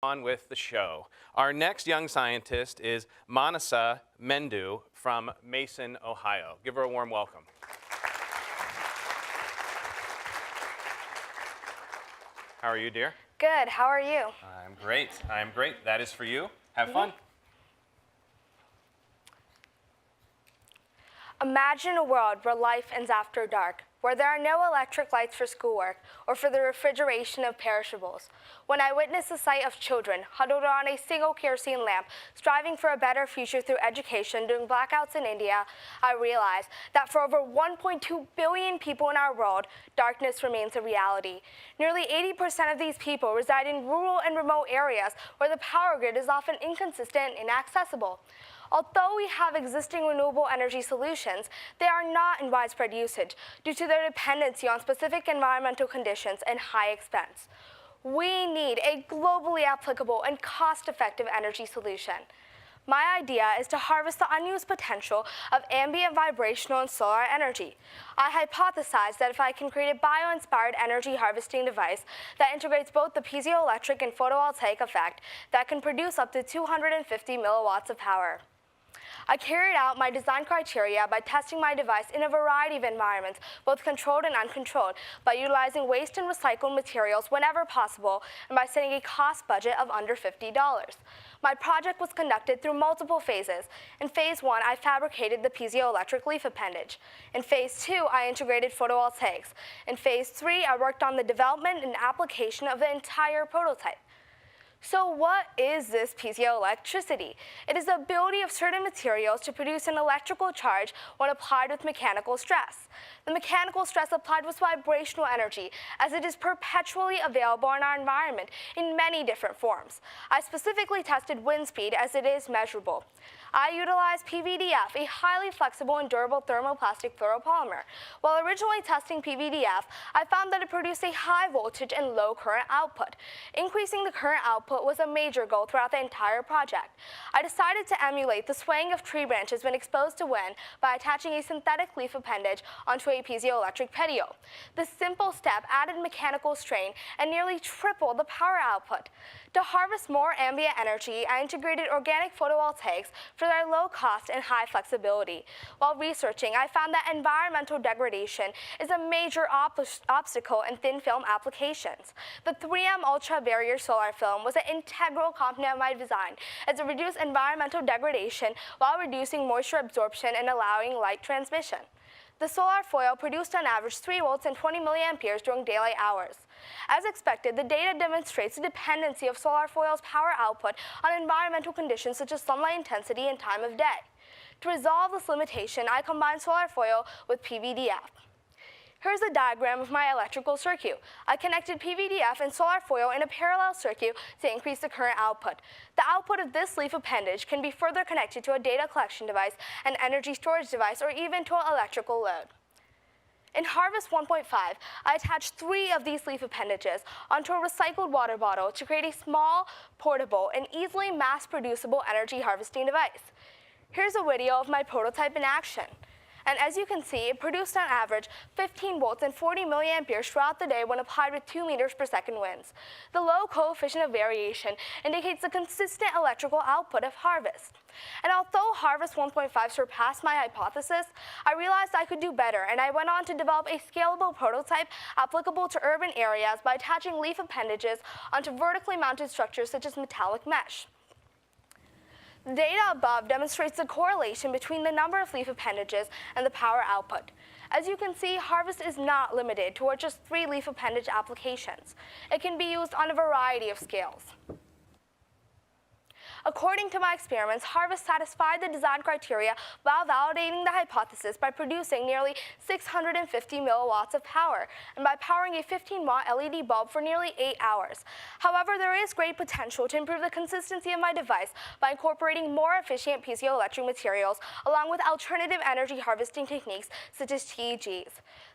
On with the show. Our next young scientist is Maanasa Mendu from Mason, Ohio. Give her a warm welcome. How are you, dear? Good. How are you? I'm great. I'm great. That is for you. Have fun. Imagine a world where life ends after dark, where there are no electric lights for schoolwork or for the refrigeration of perishables. When I witness the sight of children huddled around a single kerosene lamp, striving for a better future through education during blackouts in India, I realize that for over 1.2 billion people in our world, darkness remains a reality. Nearly 80% of these people reside in rural and remote areas where the power grid is often inconsistent and inaccessible. Although we have existing renewable energy solutions, they are not in widespread usage due to their dependency on specific environmental conditions and high expense. We need a globally applicable and cost-effective energy solution. My idea is to harvest the unused potential of ambient vibrational and solar energy. I hypothesize that if I can create a bio-inspired energy harvesting device that integrates both the piezoelectric and photovoltaic effect, that can produce up to 250 milliwatts of power. I carried out my design criteria by testing my device in a variety of environments, both controlled and uncontrolled, by utilizing waste and recycled materials whenever possible, and by setting a cost budget of under $50. My project was conducted through multiple phases. In phase 1, I fabricated the piezoelectric leaf appendage. In phase 2, I integrated photovoltaics. In phase 3, I worked on the development and application of the entire prototype. So what is this piezoelectricity? It is the ability of certain materials to produce an electrical charge when applied with mechanical stress. The mechanical stress applied was vibrational energy, as it is perpetually available in our environment in many different forms. I specifically tested wind speed, as it is measurable. I utilized PVDF, a highly flexible and durable thermoplastic fluoropolymer. While originally testing PVDF, I found that it produced a high voltage and low current output. Increasing the current output was a major goal throughout the entire project. I decided to emulate the swaying of tree branches when exposed to wind by attaching a synthetic leaf appendage onto a piezoelectric petio. This simple step added mechanical strain and nearly tripled the power output. To harvest more ambient energy, I integrated organic photovoltaics for their low cost and high flexibility. While researching, I found that environmental degradation is a major obstacle in thin film applications. The 3M Ultra Barrier Solar Film was an integral component of my design, as it reduced environmental degradation while reducing moisture absorption and allowing light transmission. The solar foil produced on average 3 volts and 20 milliamperes during daylight hours. As expected, the data demonstrates the dependency of solar foil's power output on environmental conditions such as sunlight intensity and time of day. To resolve this limitation, I combined solar foil with PVDF. Here's a diagram of my electrical circuit. I connected PVDF and solar foil in a parallel circuit to increase the current output. The output of this leaf appendage can be further connected to a data collection device, an energy storage device, or even to an electrical load. In Harvest 1.5, I attached 3 of these leaf appendages onto a recycled water bottle to create a small, portable, and easily mass-producible energy harvesting device. Here's a video of my prototype in action. And as you can see, it produced on average 15 volts and 40 milliamperes throughout the day when applied with 2 meters per second winds. The low coefficient of variation indicates the consistent electrical output of Harvest. And although Harvest 1.5 surpassed my hypothesis, I realized I could do better, and I went on to develop a scalable prototype applicable to urban areas by attaching leaf appendages onto vertically mounted structures such as metallic mesh. The data above demonstrates the correlation between the number of leaf appendages and the power output. As you can see, Harvest is not limited to just 3 leaf appendage applications. It can be used on a variety of scales. According to my experiments, Harvest satisfied the design criteria while validating the hypothesis by producing nearly 650 milliwatts of power and by powering a 15-watt LED bulb for nearly 8 hours. However, there is great potential to improve the consistency of my device by incorporating more efficient piezoelectric materials along with alternative energy harvesting techniques such as TEGs.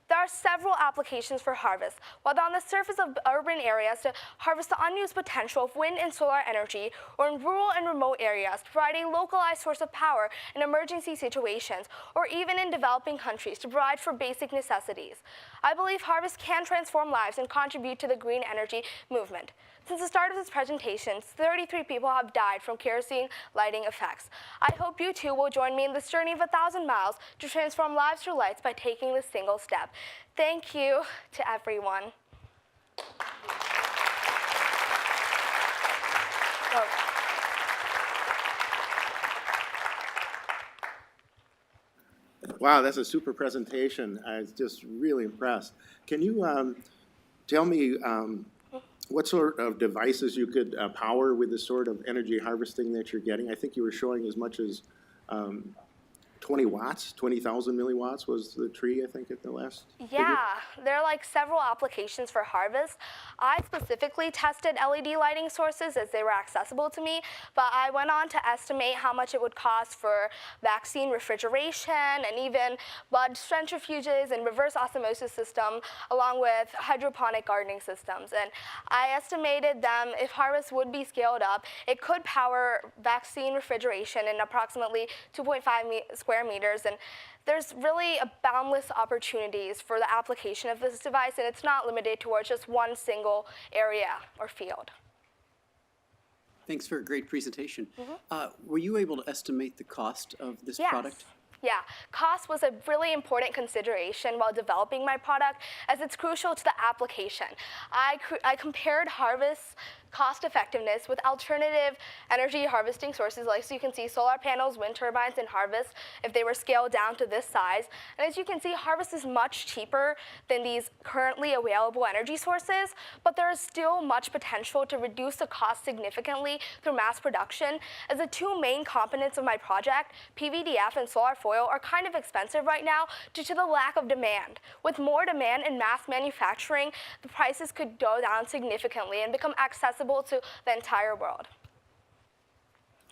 There are several applications for Harvest, whether on the surface of urban areas to harvest the unused potential of wind and solar energy, or in rural and remote areas to provide a localized source of power in emergency situations, or even in developing countries to provide for basic necessities. I believe Harvest can transform lives and contribute to the green energy movement. Since the start of this presentation, 33 people have died from kerosene lighting effects. I hope you too will join me in this journey of 1,000 miles to transform lives through lights by taking this single step. Thank you to everyone. Wow, that's a super presentation. I was just really impressed. Can you tell me what sort of devices you could power with the sort of energy harvesting that you're getting? I think you were showing as much as 20 watts, 20,000 milliwatts was the tree, I think, at the last figure. There are like several applications for harvest. I specifically tested LED lighting sources as they were accessible to me, but I went on to estimate how much it would cost for vaccine refrigeration and even blood centrifuges and reverse osmosis system, along with hydroponic gardening systems. And I estimated them, if harvest would be scaled up, it could power vaccine refrigeration in approximately 2.5 square meters, and there's really a boundless opportunities for the application of this device, and it's not limited towards just one single area or field. Thanks for a great presentation. Were you able to estimate the cost of this product? Yeah, cost was a really important consideration while developing my product, as it's crucial to the application. I compared harvest cost effectiveness with alternative energy harvesting sources, like so you can see solar panels, wind turbines, and harvest if they were scaled down to this size. And as you can see, harvest is much cheaper than these currently available energy sources, but there is still much potential to reduce the cost significantly through mass production, as the two main components of my project, PVDF and solar foil, are kind of expensive right now due to the lack of demand. With more demand in mass manufacturing, the prices could go down significantly and become accessible to the entire world.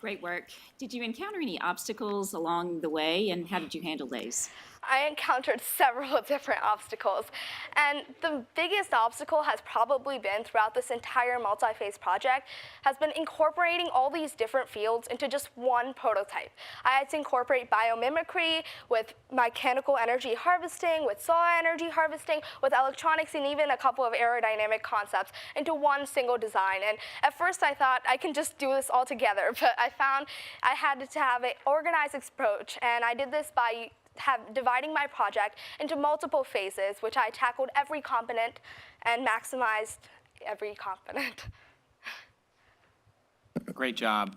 Great work. Did you encounter any obstacles along the way, and how did you handle those? I encountered several different obstacles, and the biggest obstacle has probably been throughout this entire multi-phase project has been incorporating all these different fields into just one prototype. I had to incorporate biomimicry with mechanical energy harvesting, with solar energy harvesting, with electronics, and even a couple of aerodynamic concepts into one single design. And at first I thought I can just do this all together, but I found I had to have an organized approach, and I did this by dividing my project into multiple phases, which I tackled every component and maximized every component. Great job.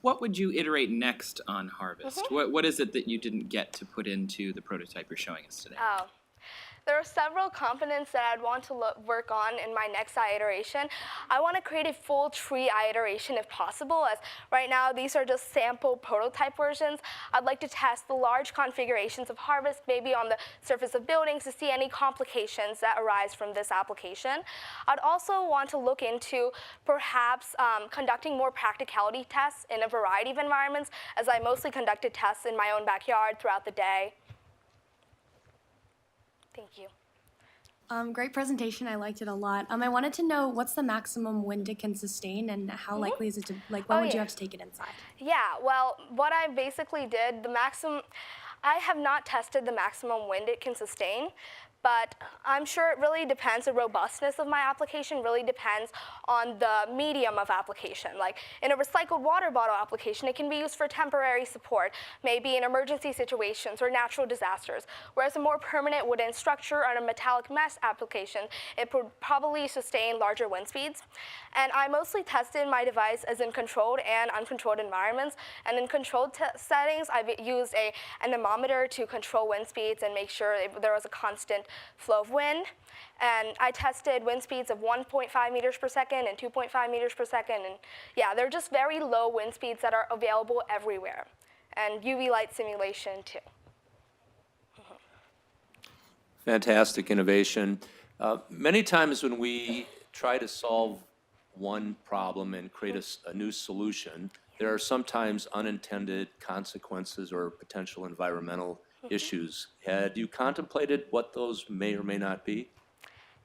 What would you iterate next on Harvest? What is it that you didn't get to put into the prototype you're showing us today? There are several components that I'd want to work on in my next iteration. I want to create a full tree iteration if possible, as right now these are just sample prototype versions. I'd like to test the large configurations of harvest, maybe on the surface of buildings, to see any complications that arise from this application. I'd also want to look into perhaps conducting more practicality tests in a variety of environments, as I mostly conducted tests in my own backyard throughout the day. Thank you. Great presentation. I liked it a lot. I wanted to know what's the maximum wind it can sustain, and how likely is it to, like, when would you have to take it inside? Yeah, well, what I basically did, I have not tested the maximum wind it can sustain, but I'm sure it really depends. The robustness of my application really depends on the medium of application. Like in a recycled water bottle application, it can be used for temporary support, maybe in emergency situations or natural disasters. Whereas a more permanent wooden structure on a metallic mesh application, it would probably sustain larger wind speeds. And I mostly tested my device as in controlled and uncontrolled environments. And in controlled settings, I've used an anemometer to control wind speeds and make sure there was a constant flow of wind. And I tested wind speeds of 1.5 meters per second and 2.5 meters per second. And yeah, they're just very low wind speeds that are available everywhere. And UV light simulation too. Fantastic innovation. Many times when we try to solve one problem and create a new solution, there are sometimes unintended consequences or potential environmental issues. Had you contemplated what those may or may not be?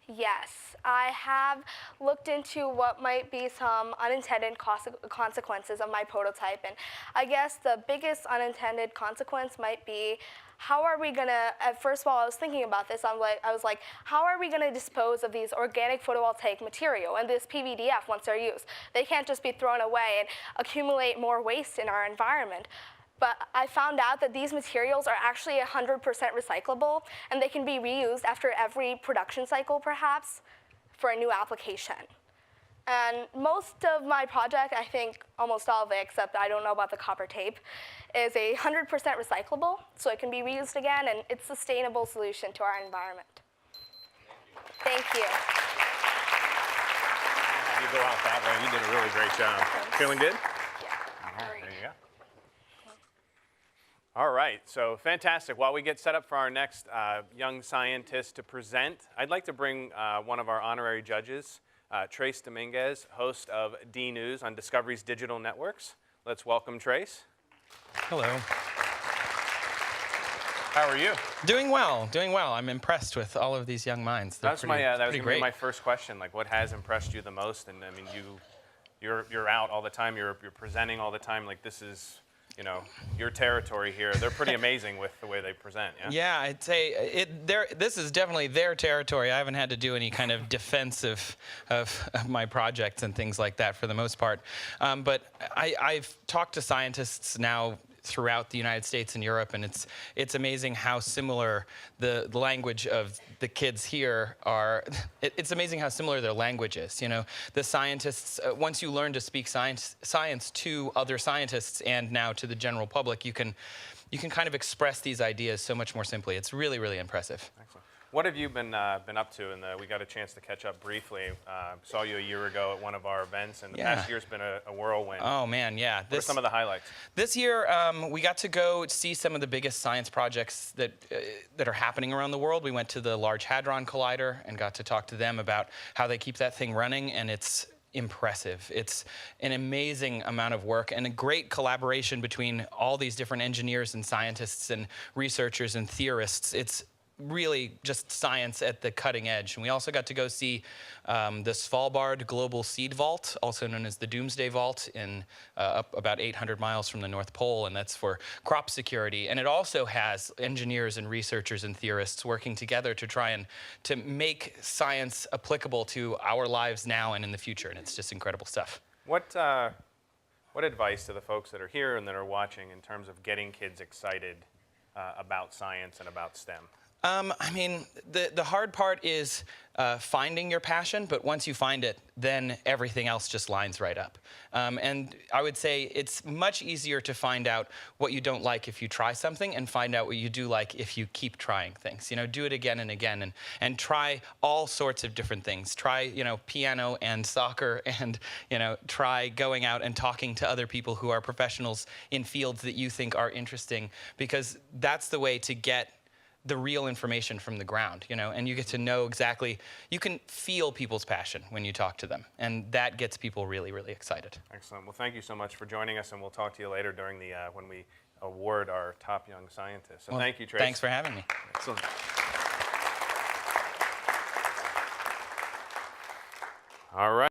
Yes, I have looked into what might be some unintended consequences of my prototype, and I guess the biggest unintended consequence might be how are we gonna, first of all, I was thinking about this, I was like, how are we gonna dispose of these organic photovoltaic material and this PVDF once they're used? They can't just be thrown away and accumulate more waste in our environment. But I found out that these materials are actually 100% recyclable, and they can be reused after every production cycle, perhaps, for a new application. And most of my project, I think almost all of it, except I don't know about the copper tape, is 100% recyclable, so it can be reused again, and it's a sustainable solution to our environment. Thank you. You go out that way. You did a really great job. Thanks. Feeling good? Yeah. There you go. All right, so fantastic. While we get set up for our next young scientist to present, I'd like to bring one of our honorary judges, Trace Dominguez, host of D News on Discovery's Digital Networks. Let's welcome Trace. Hello. How are you? Doing well, doing well. I'm impressed with all of these young minds. They're That was gonna be great. my first question. Like, what has impressed you the most? And I mean, you're out all the time. You're presenting all the time. Like, this is, you know, your territory here. They're pretty amazing with the way they present. Yeah. Yeah, I'd say this is definitely their territory. I haven't had to do any kind of defense of my projects and things like that for the most part. But I've talked to scientists now throughout the United States and Europe, and it's amazing how similar the language of the kids here are. It's amazing how similar their language is. You know, the scientists, once you learn to speak science to other scientists and now to the general public, you can kind of express these ideas so much more simply. It's really, really impressive. Excellent. What have you been up to? And we got a chance to catch up briefly. Saw you a year ago at one of our events, and the past year's been a whirlwind. Oh man, yeah. What are some of the highlights? This year, we got to go see some of the biggest science projects that are happening around the world. We went to the Large Hadron Collider and got to talk to them about how they keep that thing running, and it's impressive. It's an amazing amount of work and a great collaboration between all these different engineers and scientists and researchers and theorists. It's really just science at the cutting edge. And we also got to go see the Svalbard Global Seed Vault, also known as the Doomsday Vault, up about 800 miles from the North Pole, and that's for crop security. And it also has engineers and researchers and theorists working together to try and to make science applicable to our lives now and in the future, and it's just incredible stuff. What advice to the folks that are here and that are watching in terms of getting kids excited about science and about STEM? I mean, the hard part is finding your passion, but once you find it, then everything else just lines right up. And I would say it's much easier to find out what you don't like if you try something and find out what you do like if you keep trying things. You know, do it again and again and try all sorts of different things. Try, you know, piano and soccer and, you know, try going out and talking to other people who are professionals in fields that you think are interesting, because that's the way to get the real information from the ground, you know, and you get to know exactly, you can feel people's passion when you talk to them, and that gets people really, really excited. Excellent. Well, thank you so much for joining us, and we'll talk to you later during the when we award our top young scientists. So thank you, Trace. Thanks for having me. Excellent. All right.